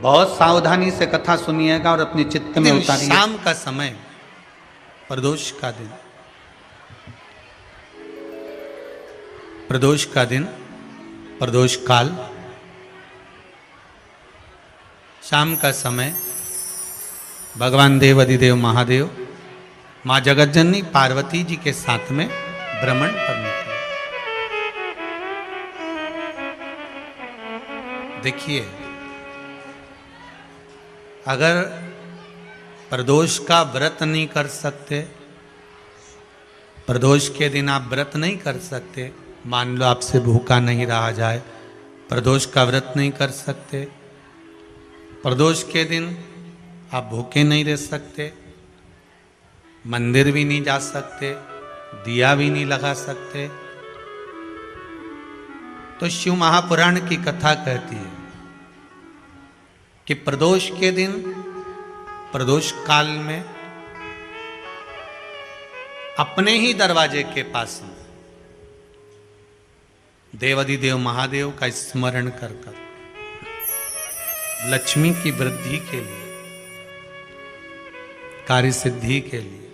बहुत सावधानी से कथा सुनिएगा और अपने चित्त में उतारिए। शाम का समय, प्रदोष का दिन, प्रदोष का दिन, प्रदोष काल, शाम का समय, भगवान देव अधिदेव महादेव माँ जगतजननी पार्वती जी के साथ में भ्रमण पर निकले। देखिए, अगर प्रदोष का व्रत नहीं कर सकते, प्रदोष के दिन आप व्रत नहीं कर सकते, मान लो आपसे भूखा नहीं रहा जाए, प्रदोष का व्रत नहीं कर सकते, प्रदोष के दिन आप भूखे नहीं रह सकते, मंदिर भी नहीं जा सकते, दिया भी नहीं लगा सकते, तो शिव महापुराण की कथा कहती है कि प्रदोष के दिन, प्रदोष काल में अपने ही दरवाजे के पास में देवाधिदेव महादेव का स्मरण कर कर लक्ष्मी की वृद्धि के लिए, कार्य सिद्धि के लिए,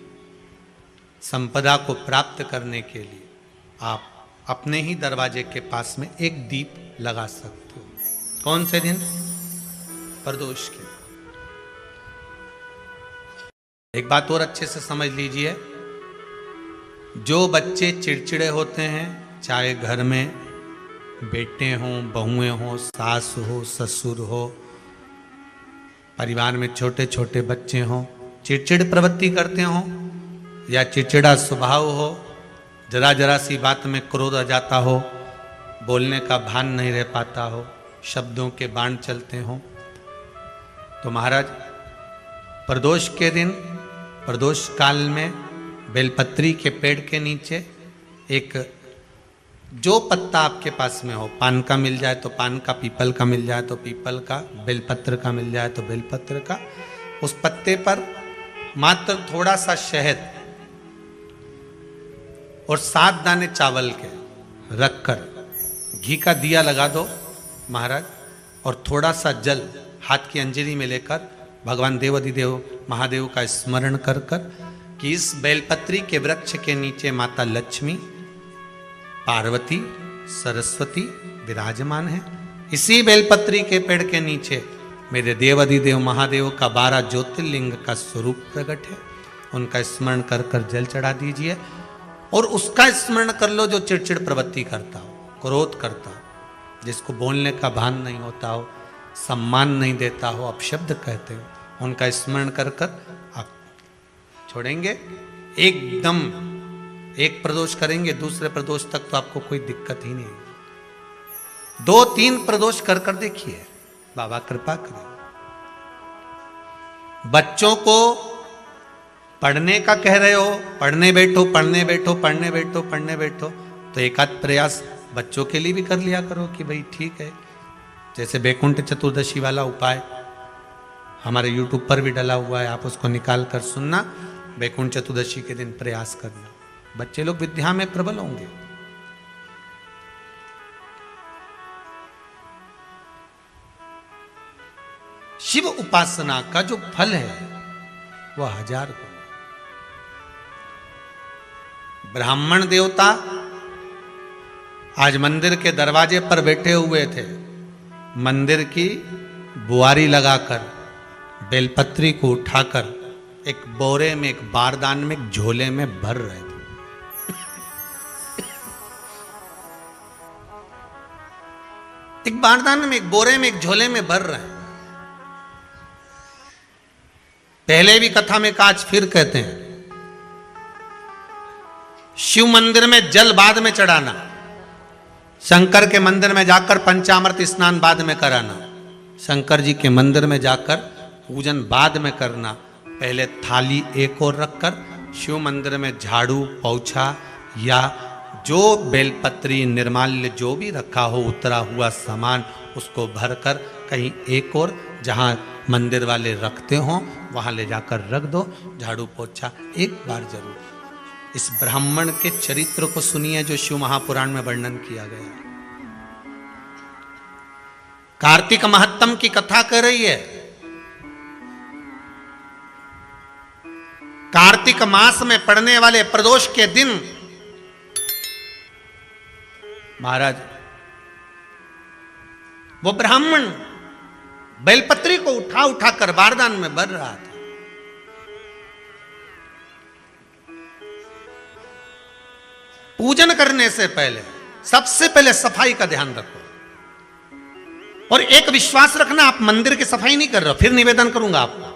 संपदा को प्राप्त करने के लिए आप अपने ही दरवाजे के पास में एक दीप लगा सकते हो। कौन से दिन? प्रदोष के। एक बात और अच्छे से समझ लीजिए, जो बच्चे चिड़चिड़े होते हैं, चाहे घर में बेटे हों, बहुएं हों, सास हो, ससुर हो, परिवार में छोटे छोटे बच्चे हों, चिड़चिड़ प्रवृत्ति करते हों या चिड़चिड़ा स्वभाव हो, जरा जरा सी बात में क्रोध आ जाता हो, बोलने का भान नहीं रह पाता हो, शब्दों के बाण चलते हों, तो महाराज प्रदोष के दिन, प्रदोष काल में बेलपत्री के पेड़ के नीचे एक, जो पत्ता आपके पास में हो, पान का मिल जाए तो पान का, पीपल का मिल जाए तो पीपल का, बेलपत्र का मिल जाए तो बेलपत्र का, उस पत्ते पर मात्र थोड़ा सा शहद और 7 दाने चावल के रखकर घी का दिया लगा दो महाराज, और थोड़ा सा जल हाथ की अंजलि में लेकर भगवान देवाधिदेव महादेव का स्मरण कर कर कि इस बेलपत्री के वृक्ष के नीचे माता लक्ष्मी, पार्वती, सरस्वती विराजमान है। इसी बेलपत्री के पेड़ के नीचे मेरे देवाधिदेव महादेव का 12 ज्योतिर्लिंग का स्वरूप प्रकट है। उनका स्मरण कर कर जल चढ़ा दीजिए और उसका स्मरण कर लो जो चिड़चिड़ प्रवृत्ति करता हो, क्रोध करता हो, जिसको बोलने का भान नहीं होता हो, सम्मान नहीं देता हो, अपशब्द कहते हो, उनका स्मरण कर कर आप छोड़ेंगे। एकदम एक प्रदोष करेंगे, दूसरे प्रदोष तक तो आपको कोई दिक्कत ही नहीं। 2-3 प्रदोष कर कर देखिए, बाबा कृपा करें। बच्चों को पढ़ने का कह रहे हो, पढ़ने बैठो, पढ़ने बैठो, पढ़ने बैठो, पढ़ने बैठो, तो एक आध प्रयास बच्चों के लिए भी कर लिया करो कि भाई ठीक है। जैसे बैकुंठ चतुर्दशी वाला उपाय हमारे YouTube पर भी डला हुआ है, आप उसको निकाल कर सुनना। बैकुंठ चतुर्दशी के दिन प्रयास करना, बच्चे लोग विद्या में प्रबल होंगे। शिव उपासना का जो फल है वह 1000 गुना। ब्राह्मण देवता आज मंदिर के दरवाजे पर बैठे हुए थे, मंदिर की बुआरी लगाकर बेलपत्री को उठाकर एक बोरे में, एक बारदान में, एक झोले में भर रहे थे। एक बारदान में, एक बोरे में, एक झोले में भर रहे हैं। पहले भी कथा में काज फिर कहते हैं, शिव मंदिर में जल बाद में चढ़ाना, शंकर के मंदिर में जाकर पंचामृत स्नान बाद में कराना, शंकर जी के मंदिर में जाकर पूजन बाद में करना। पहले थाली एक और रखकर शिव मंदिर में झाड़ू, पोछा या जो बेलपत्री, निर्माल्य जो भी रखा हो, उतरा हुआ सामान, उसको भरकर कहीं एक और जहां मंदिर वाले रखते हों वहां ले जाकर रख दो। झाड़ू पोछा एक बार जरूर। इस ब्राह्मण के चरित्र को सुनिए जो शिव महापुराण में वर्णन किया गया। कार्तिक महत्तम की कथा कर रही है। कार्तिक मास में पड़ने वाले प्रदोष के दिन महाराज वो ब्राह्मण बेलपत्री को उठा उठा कर बारदान में भर रहा था। पूजन करने से पहले सबसे पहले सफाई का ध्यान रखो, और एक विश्वास रखना, आप मंदिर की सफाई नहीं कर रहे हो। फिर निवेदन करूंगा आपको,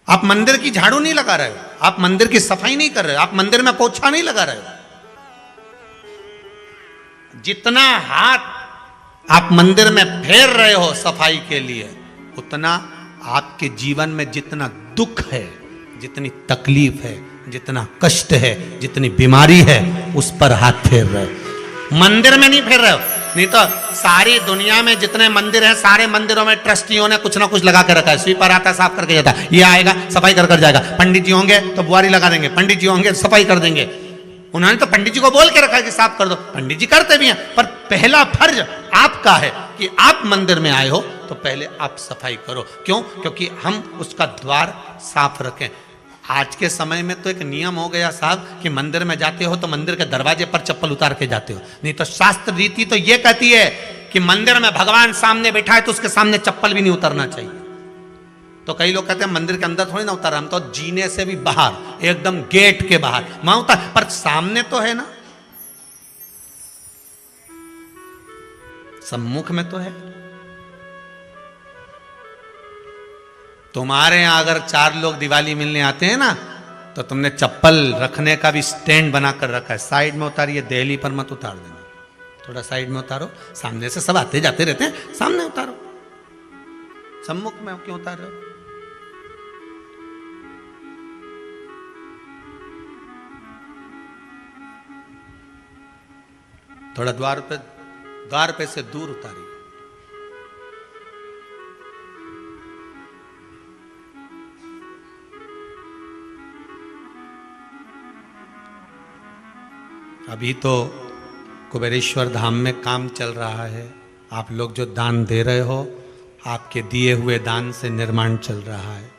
आप मंदिर की झाड़ू नहीं लगा रहे हो, आप मंदिर की सफाई नहीं कर रहे हो, आप मंदिर में पोछा नहीं लगा रहे हो। जितना हाथ आप मंदिर में फेर रहे हो सफाई के लिए, उतना आपके जीवन में जितना दुख है, जितनी तकलीफ है, जितना कष्ट है, जितनी बीमारी है, उस पर हाथ फेर रहे हो, मंदिर में नहीं फेर रहे हो। नहीं तो सारी दुनिया में जितने मंदिर हैं, सारे मंदिरों में ट्रस्टियों ने कुछ ना कुछ लगा के रखा है। स्वीपर आता है, साफ करके जाता है, ये आएगा सफाई कर कर जाएगा। पंडित जी होंगे तो बुआरी लगा देंगे, पंडित जी होंगे सफाई कर देंगे। उन्होंने तो पंडित जी को बोल के रखा है कि साफ कर दो, पंडित जी करते भी हैं, पर पहला फर्ज आपका है कि आप मंदिर में आए हो तो पहले आप सफाई करो। क्यों? क्योंकि हम उसका द्वार साफ रखें। आज के समय में तो एक नियम हो गया साहब कि मंदिर में जाते हो तो मंदिर के दरवाजे पर चप्पल उतार के जाते हो, नहीं तो शास्त्र रीति तो ये कहती है कि मंदिर में भगवान सामने बैठा है तो उसके सामने चप्पल भी नहीं उतरना चाहिए। तो कई लोग कहते हैं मंदिर के अंदर थोड़ी ना उतार, हम तो जीने से भी बाहर, एकदम गेट के बाहर वहां उतार, पर सामने तो है ना, सम्मुख में तो है। तुम्हारे यहां अगर 4 लोग दिवाली मिलने आते हैं ना, तो तुमने चप्पल रखने का भी स्टैंड बनाकर रखा है, साइड में उतारिए, दहली पर मत उतार देना, थोड़ा साइड में उतारो। सामने से सब आते जाते रहते हैं, सामने उतारो, सम्मुख में क्यों उतार रहे हो? थोड़ा द्वार पे से दूर उतारिए। अभी तो कुबेरेश्वर धाम में काम चल रहा है, आप लोग जो दान दे रहे हो, आपके दिए हुए दान से निर्माण चल रहा है।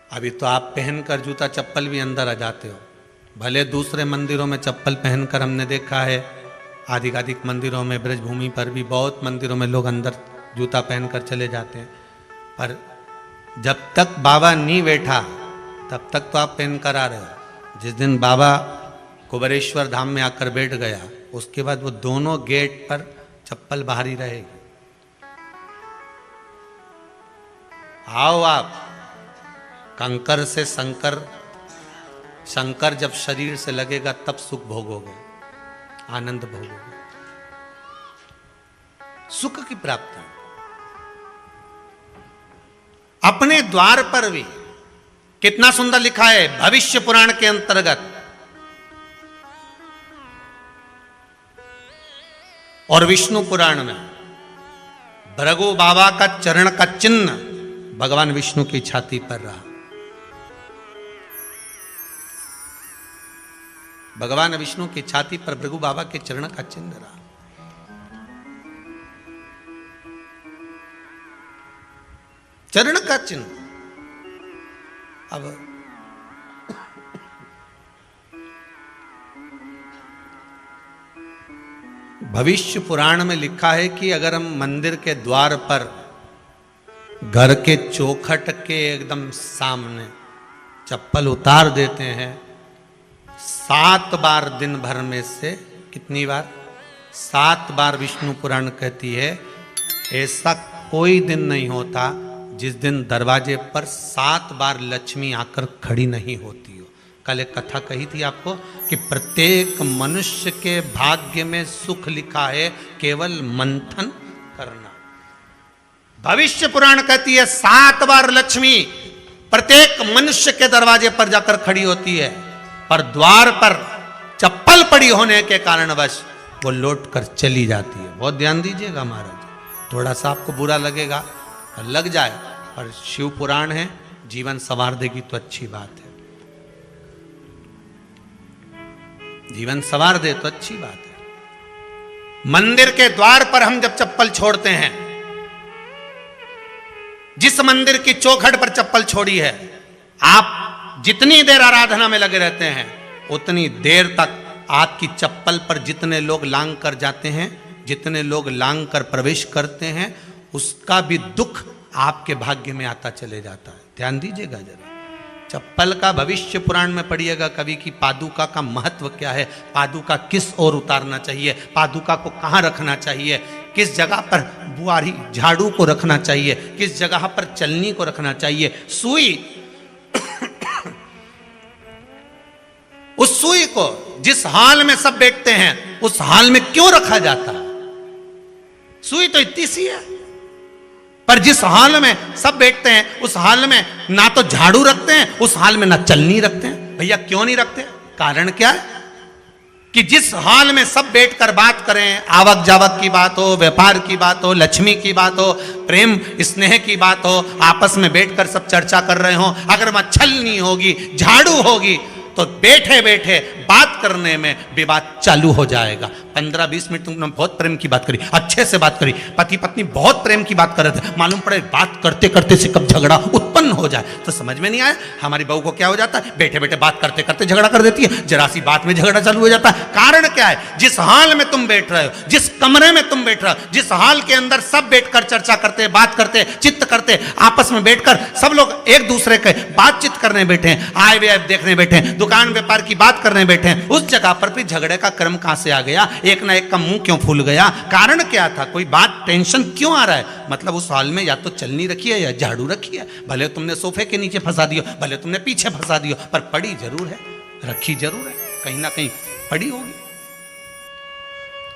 अभी तो आप पहनकर जूता चप्पल भी अंदर आ जाते हो, भले दूसरे मंदिरों में चप्पल पहनकर हमने देखा है, आधिकाधिक मंदिरों में, ब्रजभूमि पर भी बहुत मंदिरों में लोग अंदर जूता पहनकर चले जाते हैं, पर जब तक बाबा नहीं बैठा तब तक तो आप पहनकर आ रहे हो। जिस दिन बाबा कुबेरेश्वर धाम में आकर बैठ गया, उसके बाद वो दोनों गेट पर चप्पल बाहर ही रहेगी। आओ आप, कंकर से शंकर जब शरीर से लगेगा तब सुख भोगोगे, आनंद भोगोगे, सुख की प्राप्ति। अपने द्वार पर भी कितना सुंदर लिखा है भविष्य पुराण के अंतर्गत, और विष्णु पुराण में भृगु बाबा का चरण का चिन्ह भगवान विष्णु की छाती पर रहा। भगवान विष्णु की छाती पर भृगु बाबा के चरण का चिन्ह रहा। चरण का चिन्ह। अब भविष्य पुराण में लिखा है कि अगर हम मंदिर के द्वार पर, घर के चौखट के एकदम सामने चप्पल उतार देते हैं, 7 बार दिन भर में से, कितनी बार? 7 बार विष्णु पुराण कहती है ऐसा कोई दिन नहीं होता जिस दिन दरवाजे पर 7 बार लक्ष्मी आकर खड़ी नहीं होती हो। कल एक कथा कही थी आपको कि प्रत्येक मनुष्य के भाग्य में सुख लिखा है, केवल मंथन करना। भविष्य पुराण कहती है 7 बार लक्ष्मी प्रत्येक मनुष्य के दरवाजे पर जाकर खड़ी होती है, पर द्वार पर चप्पल पड़ी होने के कारणवश वो लौट कर चली जाती है। बहुत ध्यान दीजिएगा महाराज, थोड़ा सा आपको बुरा लगेगा, लग जाए, पर शिव पुराण है, जीवन संवार देगी तो अच्छी बात है, जीवन संवार दे तो अच्छी बात है। मंदिर के द्वार पर हम जब चप्पल छोड़ते हैं, जिस मंदिर की चौखट पर चप्पल छोड़ी है, आप जितनी देर आराधना में लगे रहते हैं उतनी देर तक आपकी चप्पल पर जितने लोग लांग कर जाते हैं, जितने लोग लांग कर प्रवेश करते हैं, उसका भी दुख आपके भाग्य में आता चले जाता है। ध्यान दीजिएगा जरा। चप्पल का भविष्य पुराण में पढ़िएगा कभी कि पादुका का महत्व क्या है, पादुका किस ओर उतारना चाहिए, पादुका को कहाँ रखना चाहिए, किस जगह पर बुआरी झाड़ू को रखना चाहिए, किस जगह पर चलनी को रखना चाहिए, सुई उस सुई को जिस हाल में सब बैठते हैं उस हाल में क्यों रखा जाता है? सुई तो इतनी सी है, पर जिस हाल में सब बैठते हैं उस हाल में ना तो झाड़ू रखते हैं, उस हाल में ना चलनी रखते हैं। भैया क्यों नहीं रखते? कारण क्या है कि जिस हाल में सब बैठकर बात करें, आवक जावक की बात हो, व्यापार की बात हो, लक्ष्मी की बात हो, प्रेम स्नेह की बात हो, आपस में बैठकर सब चर्चा कर रहे हो, अगर वहां छलनी होगी, झाड़ू होगी तो बैठे बैठे बात करने में विवाद चालू हो जाएगा। 15-20 मिनट तुमने बहुत प्रेम की बात करी, अच्छे से बात करी, पति पत्नी बहुत प्रेम की बात कर रहे थे, मालूम पड़े बात करते करते से कब झगड़ा उत्पन्न हो जाए तो समझ में नहीं आया। हमारी बहू को क्या हो जाता है, बैठे बैठे बात करते करते झगड़ा कर देती है, जरा सी बात में झगड़ा चालू हो जाता है। कारण क्या है? जिस हाल में तुम बैठ रहे हो, जिस कमरे में तुम बैठ रहे हो, जिस हाल के अंदर सब बैठकर चर्चा करते, बात करते, चित्त करते, आपस में बैठकर सब लोग एक दूसरे के बातचीत करने बैठे हैं, आए व्यय देखने बैठे हैं, दुकान व्यापार की बात करने बैठे हैं, उस जगह पर भी झगड़े का क्रम कहां से आ गया? एक ना एक का मुंह क्यों फूल गया? कारण क्या था? कोई बात टेंशन क्यों आ रहा है? मतलब उस हाल में या तो चलनी रखी है या झाड़ू रखी है, भले तुमने सोफे के नीचे फंसा दियो, भले तुमने पीछे फंसा दियो, पर पड़ी जरूर है, रखी जरूर है, कहीं ना कहीं पड़ी होगी।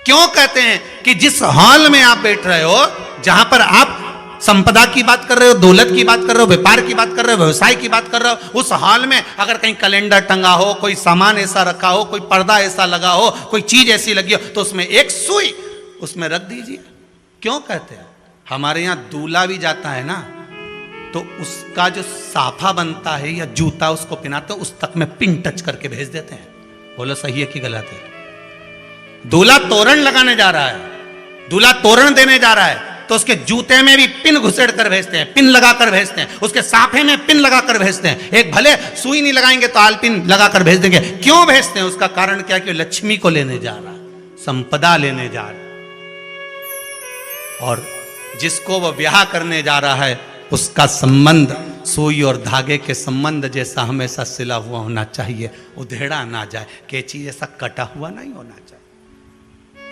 क्यों कहते हैं कि जिस हाल में आप बैठ रहे हो, जहां पर आप संपदा की बात कर रहे हो, दौलत की बात कर रहे हो, व्यापार की बात कर रहे हो, व्यवसाय की बात कर रहे हो, उस हाल में अगर कहीं कैलेंडर टंगा हो, कोई सामान ऐसा रखा हो, कोई पर्दा ऐसा लगा हो, कोई चीज ऐसी लगी हो, तो उसमें एक सुई उसमें रख दीजिए। क्यों कहते हैं? हमारे यहां दूल्हा भी जाता है ना, तो उसका जो साफा बनता है या जूता उसको पहनाते हो, उस तक में पिन टच करके भेज देते हैं। बोलो सही है कि गलत है? दूल्हा तोरण लगाने जा रहा है, दूल्हा तोरण देने जा रहा है, तो उसके जूते में भी पिन घुसेड़ कर भेजते हैं, पिन लगाकर भेजते हैं, उसके साफे में पिन लगाकर भेजते हैं। एक भले सुई नहीं लगाएंगे तो आल पिन लगाकर भेज देंगे। क्यों भेजते हैं? उसका कारण क्या? कि लक्ष्मी को लेने जा रहा है, संपदा लेने जा रहा है, और जिसको वो ब्याह करने जा रहा है उसका संबंध सुई और धागे के संबंध जैसा हमेशा सिला हुआ होना चाहिए, उधेड़ा ना जाए, कैंची जैसा कटा हुआ नहीं होना चाहिए।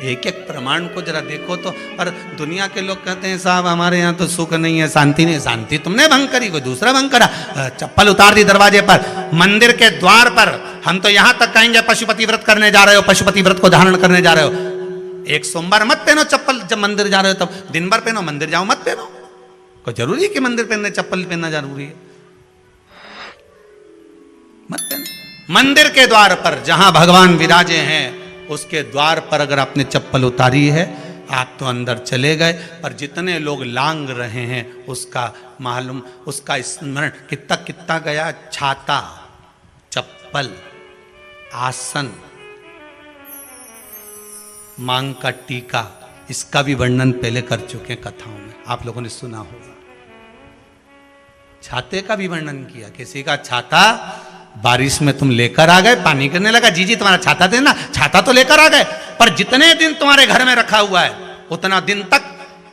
एक एक प्रमाण को जरा देखो तो। और दुनिया के लोग कहते हैं साहब हमारे यहाँ तो सुख नहीं है, शांति नहीं। शांति तुमने भंग करी, कोई दूसरा भंग करा। चप्पल उतार दी दरवाजे पर, मंदिर के द्वार पर। हम तो यहाँ तक कहेंगे पशुपति व्रत करने जा रहे हो, पशुपति व्रत को धारण करने जा रहे हो, एक सोमवार मत पहनो चप्पल। जब मंदिर जा रहे हो तब दिन भर पहनो, मंदिर जाओ मत पहनो। कोई जरूरी है कि मंदिर पहनने चप्पल पहनना जरूरी है? मत पहनो। मंदिर के द्वार पर जहां भगवान विराजे हैं उसके द्वार पर अगर आपने चप्पल उतारी है, आप तो अंदर चले गए, पर जितने लोग लांग रहे हैं उसका मालूम, उसका स्मरण कितना कितना गया। छाता, चप्पल, आसन, मांग का टीका, इसका भी वर्णन पहले कर चुके हैं कथाओं में, आप लोगों ने सुना होगा। छाते का भी वर्णन किया। किसी का छाता बारिश में तुम लेकर आ गए, पानी गिरने लगा, जी जी तुम्हारा छाता देना, छाता तो लेकर आ गए, पर जितने दिन तुम्हारे घर में रखा हुआ है उतना दिन तक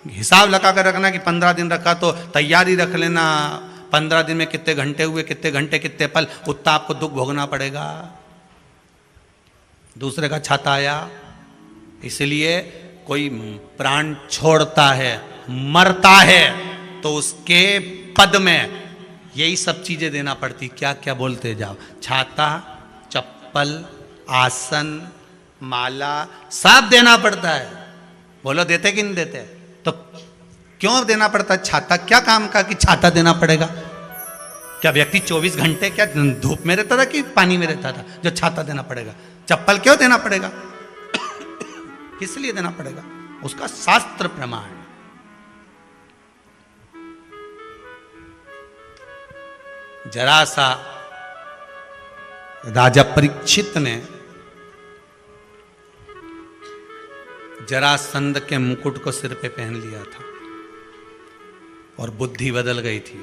हिसाब लगा कर रखना कि 15 दिन रखा तो तैयारी रख लेना। 15 दिन में कितने घंटे हुए, कितने घंटे कितने पल, उतना आपको दुख भोगना पड़ेगा। दूसरे का छाता आया, इसलिए कोई प्राण छोड़ता है, मरता है, तो उसके पद में यही सब चीजें देना पड़ती। क्या क्या बोलते जाओ, छाता, चप्पल, आसन, माला, सब देना पड़ता है। बोलो देते कि नहीं देते? तो क्यों देना पड़ता है छाता? क्या काम का कि छाता देना पड़ेगा? क्या व्यक्ति 24 घंटे क्या धूप में रहता था कि पानी में रहता था जो छाता देना पड़ेगा? चप्पल क्यों देना पड़ेगा? किस लिए देना पड़ेगा? उसका शास्त्र प्रमाण। जरा सा राजा परीक्षित ने जरासंध के मुकुट को सिर पे पहन लिया था और बुद्धि बदल गई थी।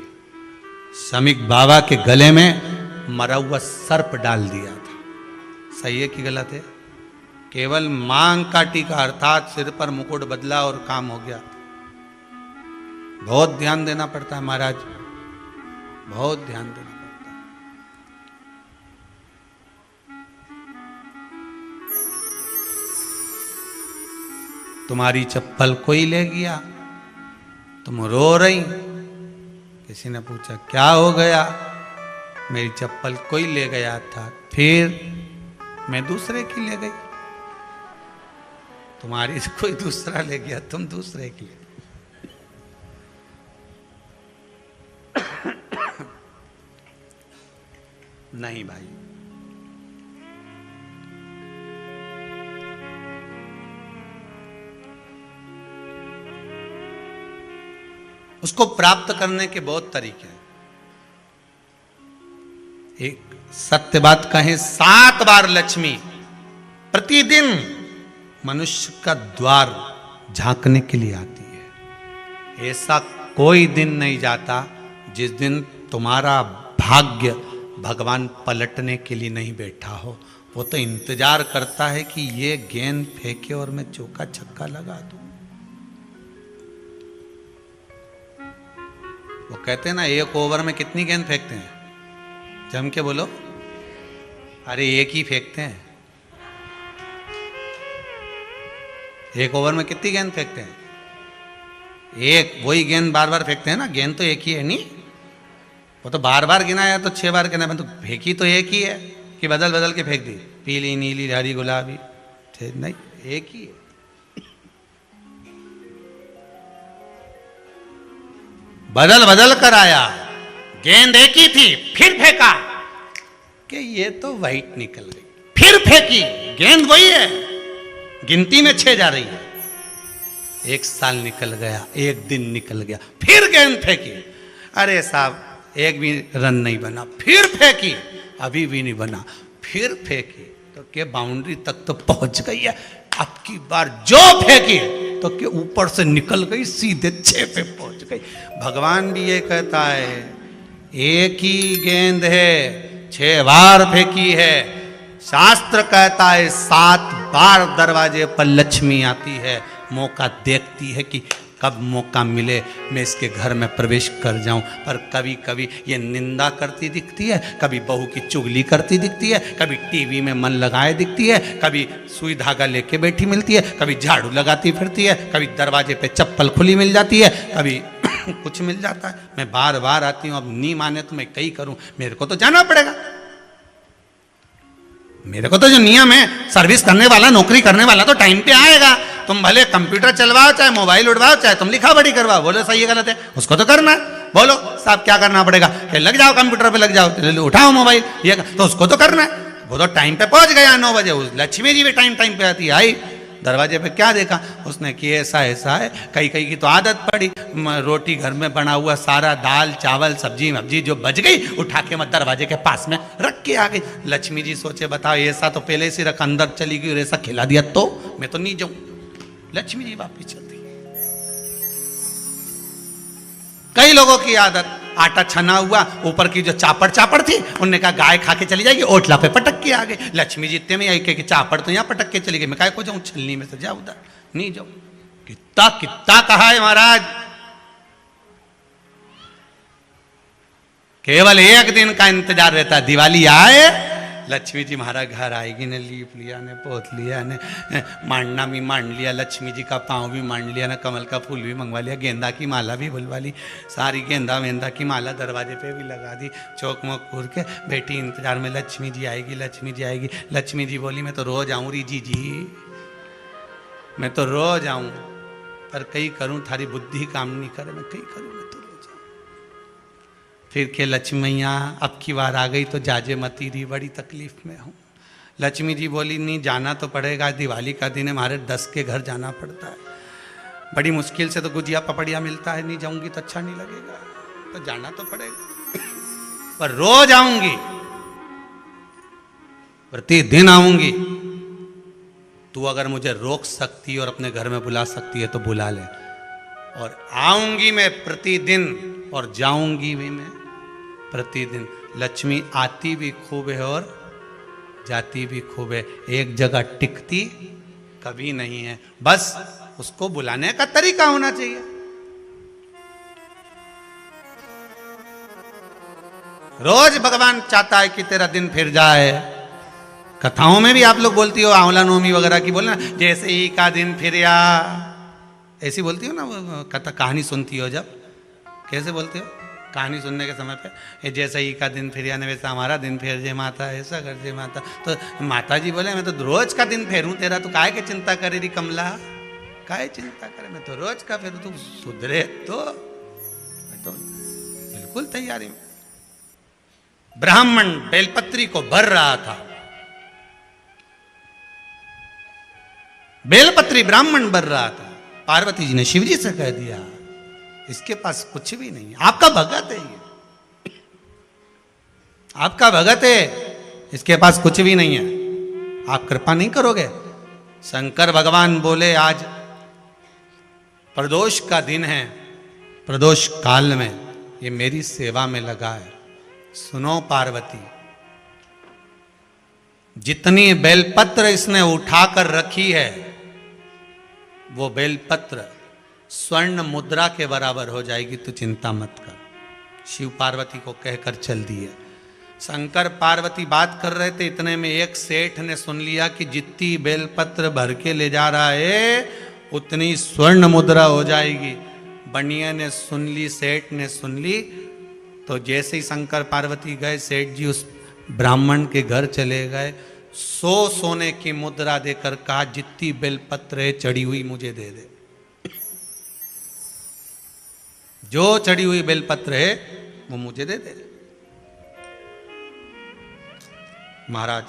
समीक बाबा के गले में मरा हुआ सर्प डाल दिया था। सही है कि गलत है? केवल मांग का टीका अर्थात सिर पर मुकुट बदला और काम हो गया। बहुत ध्यान देना पड़ता है महाराज, बहुत ध्यान देना पड़ता है। तुम्हारी चप्पल कोई ले गया, तुम रो रही। किसी ने पूछा क्या हो गया? मेरी चप्पल कोई ले गया था, फिर मैं दूसरे की ले गई। तुम्हारी कोई दूसरा ले गया, तुम दूसरे की ले। नहीं भाई, उसको प्राप्त करने के बहुत तरीके हैं। एक सत्य बात कहें, 7 बार लक्ष्मी प्रतिदिन मनुष्य का द्वार झांकने के लिए आती है। ऐसा कोई दिन नहीं जाता जिस दिन तुम्हारा भाग्य भगवान पलटने के लिए नहीं बैठा हो। वो तो इंतजार करता है कि ये गेंद फेंके और मैं चौका छक्का लगा दूं। वो कहते हैं ना, 1 ओवर में कितनी गेंद फेंकते हैं? जम के बोलो। अरे 1 ही फेंकते हैं। 1 ओवर में कितनी गेंद फेंकते हैं? 1। वही गेंद बार बार फेंकते हैं ना, गेंद तो 1 ही है। नहीं, वो तो बार बार गिनाया तो 6 बार गिना, तो फेंकी तो 1 ही है कि बदल बदल के फेंक दी, पीली नीली हरी गुलाबी? नहीं, 1 ही है। बदल बदल कर आया, गेंद 1 ही थी, फिर फेंका कि ये तो वाइट निकल गई, फिर फेंकी, गेंद वही है, गिनती में 6 जा रही है। 1 साल निकल गया, 1 दिन निकल गया, फिर गेंद फेंकी। अरे साहब 1 भी रन नहीं बना, फिर फेंकी, अभी भी नहीं बना, फिर फेंकी तो के बाउंड्री तक तो पहुंच गई है। अब की बार जो फेंकी तो के ऊपर से निकल गई, सीधे 6 पे पहुंच गई। भगवान भी ये कहता है, 1 ही गेंद है, 6 बार फेंकी है। शास्त्र कहता है 7 बार दरवाजे पर लक्ष्मी आती है, मौका देखती है कि कब मौका मिले मैं इसके घर में प्रवेश कर जाऊं। पर कभी कभी ये निंदा करती दिखती है, कभी बहू की चुगली करती दिखती है, कभी टीवी में मन लगाए दिखती है, कभी सुई धागा लेके बैठी मिलती है, कभी झाड़ू लगाती फिरती है, कभी दरवाजे पे चप्पल खुली मिल जाती है, कभी कुछ मिल जाता है। मैं बार बार आती हूँ, अब नहीं माने तो मैं कई करूं, मेरे को तो जाना पड़ेगा। मेरे को तो जो नियम है, सर्विस करने वाला, नौकरी करने वाला तो टाइम पे आएगा। तुम भले कंप्यूटर चलवाओ, चाहे मोबाइल उड़वाओ, चाहे तुम लिखा पढ़ी करवाओ, बोलो सही है गलत है, उसको तो करना है। बोलो साहब क्या करना पड़ेगा? लग जाओ कंप्यूटर पे, लग जाओ, उठाओ मोबाइल, ये तो उसको तो करना है। वो तो टाइम पे पहुंच गया 9 बजे। लक्ष्मी जी भी टाइम पे आती है। आई दरवाजे पे क्या देखा उसने कि ऐसा ऐसा है। कई कई की तो आदत पड़ी, रोटी घर में बना हुआ सारा दाल चावल सब्जी वब्जी जो बच गई उठा के मैं दरवाजे के पास में रख के आ गई। लक्ष्मी जी सोचे बताओ, ऐसा तो पहले से रख, अंदर चली गई और ऐसा खिला दिया तो मैं तो नहीं जाऊं। लक्ष्मी जी वापिस चलती। कई लोगों की आदत, आटा छना हुआ, ऊपर की जो चापड़ थी उनने कहा गाय खा के चली जाएगी, ओटला पे पटक के आ गए। लक्ष्मी जी इतने में आई कि चापड़ तो यहाँ पटक के चली गई, मैं काय को जाऊं, छलनी में से जा उधर, नहीं जाऊं। कितना कितना कहा है महाराज, केवल 1 दिन का इंतजार रहता है, दिवाली आए लक्ष्मी जी हमारा घर आएगी ने, लीप लिया ने, पोत लिया ने, मांडना भी मांड लिया, लक्ष्मी जी का पाँव भी मांड लिया ना, कमल का फूल भी मंगवा लिया, गेंदा की माला भी बुलवा ली, सारी गेंदा वेंदा की माला दरवाजे पे भी लगा दी, चौक मोक पूर के बैठी इंतजार में, लक्ष्मी जी आएगी, लक्ष्मी जी आएगी। लक्ष्मी जी बोली मैं तो रोज आऊँ री जी, मैं तो रोज आऊँ, पर कई करूँ थारी बुद्धि काम नहीं करे, मैं कई करूँ, मैं तो रोज आऊँ। फिर के लक्ष्मी मैया अब की बार आ गई तो जाजे मती रही, बड़ी तकलीफ में हूँ। लक्ष्मी जी बोली नहीं जाना तो पड़ेगा, दिवाली का दिन है, हमारे 10 के घर जाना पड़ता है, बड़ी मुश्किल से तो गुजिया पपड़िया मिलता है, नहीं जाऊंगी तो अच्छा नहीं लगेगा, तो जाना तो पड़ेगा, पर रोज आऊंगी, प्रतिदिन आऊंगी। तू अगर मुझे रोक सकती है और अपने घर में बुला सकती है तो बुला ले, और आऊंगी मैं प्रतिदिन और जाऊंगी भी मैं प्रतिदिन। लक्ष्मी आती भी खूब है और जाती भी खूब है, एक जगह टिकती कभी नहीं है। बस उसको बुलाने का तरीका होना चाहिए। रोज भगवान चाहता है कि तेरा दिन फिर जाए। कथाओं में भी आप लोग बोलती हो, आंवला नवमी वगैरह की बोलना, जैसे ही का दिन फिर या, ऐसी बोलती हो ना वो कथा, कहानी सुनती हो जब, कैसे बोलती हो कहानी सुनने के समय पे, ये जैसे ही का दिन फिर या न वैसा हमारा दिन फेर जे माता, ऐसा कर जे माता। तो माता जी बोले मैं तो रोज का दिन फेरूं तेरा, तो काहे के चिंता करे री कमला, काहे चिंता करे, मैं तो रोज का फेरू, तू सुधरे तो। मैं तो बिल्कुल तैयारी में। ब्राह्मण बेलपत्री को भर रहा था, बेलपत्री ब्राह्मण भर रहा था। पार्वती जी ने शिव जी से कह दिया इसके पास कुछ भी नहीं है, आपका भगत है ये, आपका भगत है, इसके पास कुछ भी नहीं है, आप कृपा नहीं करोगे। शंकर भगवान बोले आज प्रदोष का दिन है, प्रदोष काल में ये मेरी सेवा में लगा है। सुनो पार्वती, जितनी बेलपत्र इसने उठाकर रखी है वो बेलपत्र स्वर्ण मुद्रा के बराबर हो जाएगी, तू चिंता मत कर। शिव पार्वती को कहकर चल दिए। शंकर पार्वती बात कर रहे थे, इतने में एक सेठ ने सुन लिया कि जितनी बेलपत्र भर के ले जा रहा है उतनी स्वर्ण मुद्रा हो जाएगी। बनिया ने सुन ली, सेठ ने सुन ली, तो जैसे ही शंकर पार्वती गए, सेठ जी उस ब्राह्मण के घर चले गए, 100 सोने की मुद्रा देकर कहा जितनी बेलपत्र है चढ़ी हुई मुझे दे दे, जो चढ़ी हुई बेलपत्र है वो मुझे दे दे। महाराज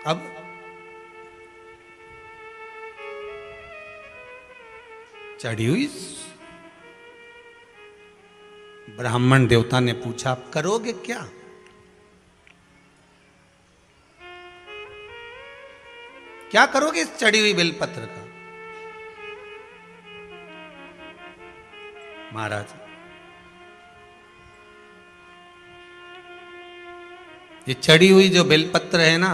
अब चढ़ी हुई, ब्राह्मण देवता ने पूछा आप करोगे क्या? क्या करोगे इस चढ़ी हुई बेलपत्र का? महाराज ये चढ़ी हुई जो बेलपत्र है ना,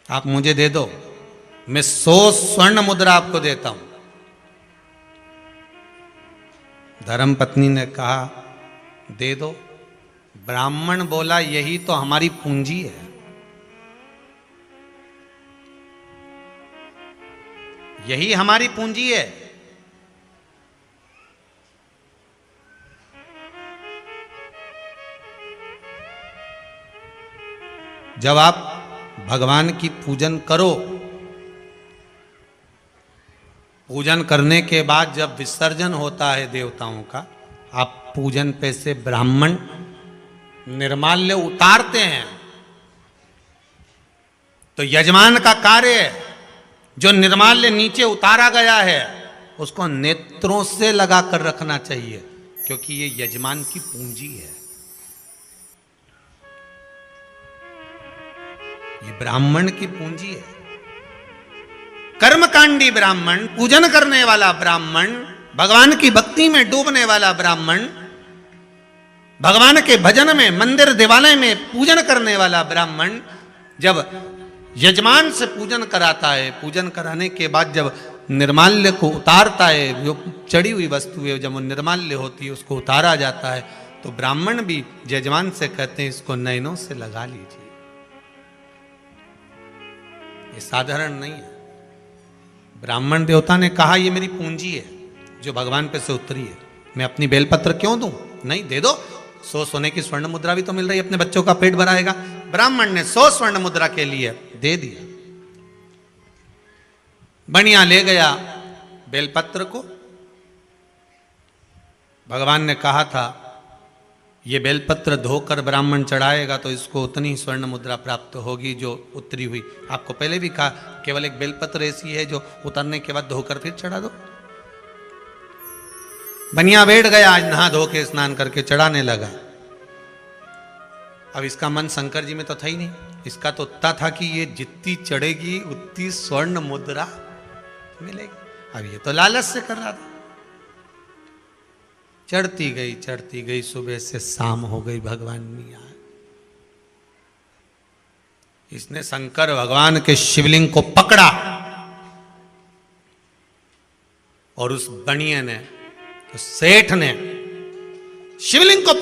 आप मुझे दे दो, मैं 100 स्वर्ण मुद्रा आपको देता हूं। धर्मपत्नी ने कहा दे दो। ब्राह्मण बोला यही तो हमारी पूंजी है, यही हमारी पूंजी है। जब आप भगवान की पूजन करो, पूजन करने के बाद जब विसर्जन होता है देवताओं का, आप पूजन पे से ब्राह्मण निर्माल्य उतारते हैं, तो यजमान का कार्य है जो निर्माल्य नीचे उतारा गया है उसको नेत्रों से लगाकर रखना चाहिए, क्योंकि ये यजमान की पूंजी है। ये ब्राह्मण की पूंजी है। कर्मकांडी ब्राह्मण, पूजन करने वाला ब्राह्मण, भगवान की भक्ति में डूबने वाला ब्राह्मण, भगवान के भजन में, मंदिर देवालय में पूजन करने वाला ब्राह्मण जब यजमान से पूजन कराता है, पूजन कराने के बाद जब निर्माल्य को उतारता है, जो चढ़ी हुई वस्तु है जब वो निर्माल्य होती है उसको उतारा जाता है, तो ब्राह्मण भी यजमान से कहते हैं इसको नयनों से लगा लीजिए। ये साधारण नहीं है। ब्राह्मण देवता ने कहा ये मेरी पूंजी है जो भगवान पे से उतरी है, मैं अपनी बेलपत्र क्यों दूं? नहीं, दे दो। 100 सोने की स्वर्ण मुद्रा भी तो मिल रही है, अपने बच्चों का पेट भराएगा। ब्राह्मण ने 100 स्वर्ण मुद्रा के लिए दे दिया। बनिया ले गया बेलपत्र को। भगवान ने कहा था ये बेलपत्र धोकर ब्राह्मण चढ़ाएगा तो इसको उतनी ही स्वर्ण मुद्रा प्राप्त होगी जो उतरी हुई। आपको पहले भी कहा केवल एक बेलपत्र ऐसी है जो उतरने के बाद धोकर फिर चढ़ा दो। बनिया बैठ गया, आज नहा धो के स्नान करके चढ़ाने लगा। अब इसका मन शंकर जी में तो था ही नहीं, इसका तो उतना था कि ये जितनी चढ़ेगी उतनी स्वर्ण मुद्रा मिलेगी। अब ये तो लालच से कर रहा था। चढ़ती गई, सुबह से शाम हो गई, भगवान नहीं आए। इसने शंकर भगवान के शिवलिंग को पकड़ा और उस बनिए ने, उस सेठ ने शिवलिंग को